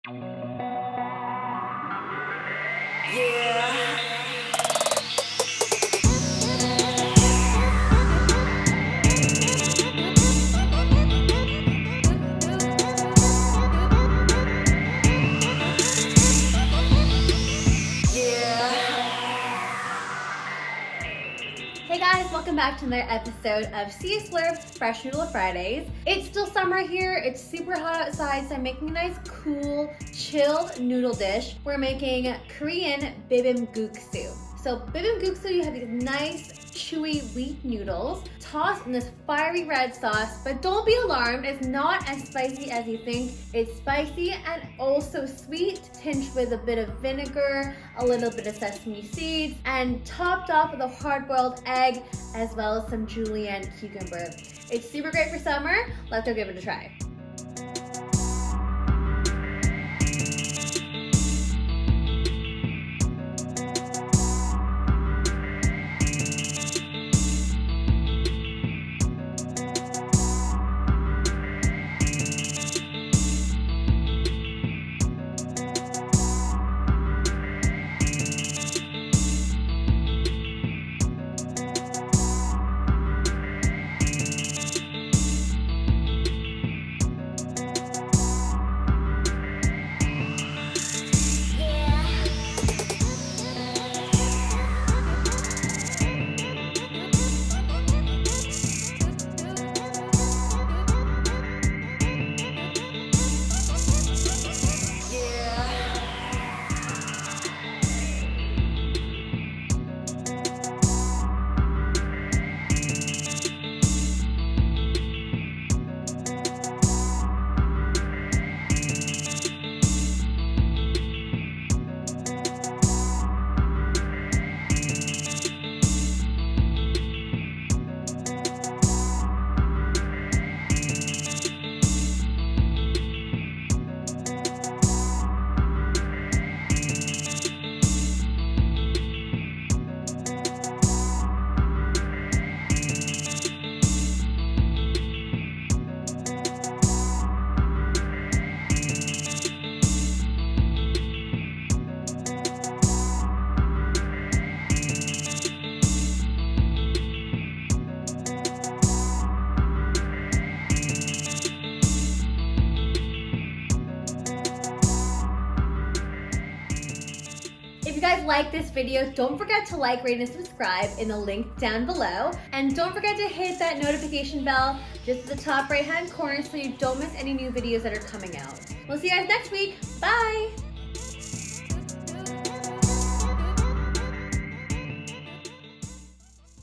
Hey guys, welcome back to another episode of CS Fresh Noodle Fridays. It's still summer here, it's super hot outside, so I'm making a nice cool, chilled noodle dish. We're making Korean BIBIMGUKSU. So BIBIMGUKSU, you have these nice, chewy wheat noodles tossed in this fiery red sauce, but don't be alarmed, it's not as spicy as you think. It's spicy and also sweet, tinged with a bit of vinegar, a little bit of sesame seeds, and topped off with a hard-boiled egg, as well as some julienne cucumber. It's super great for summer. Let's go give it a try. If you guys like this video, don't forget to like, rate, and subscribe in the link down below. And don't forget to hit that notification bell just at the top right-hand corner so you don't miss any new videos that are coming out. We'll see you guys next week. Bye!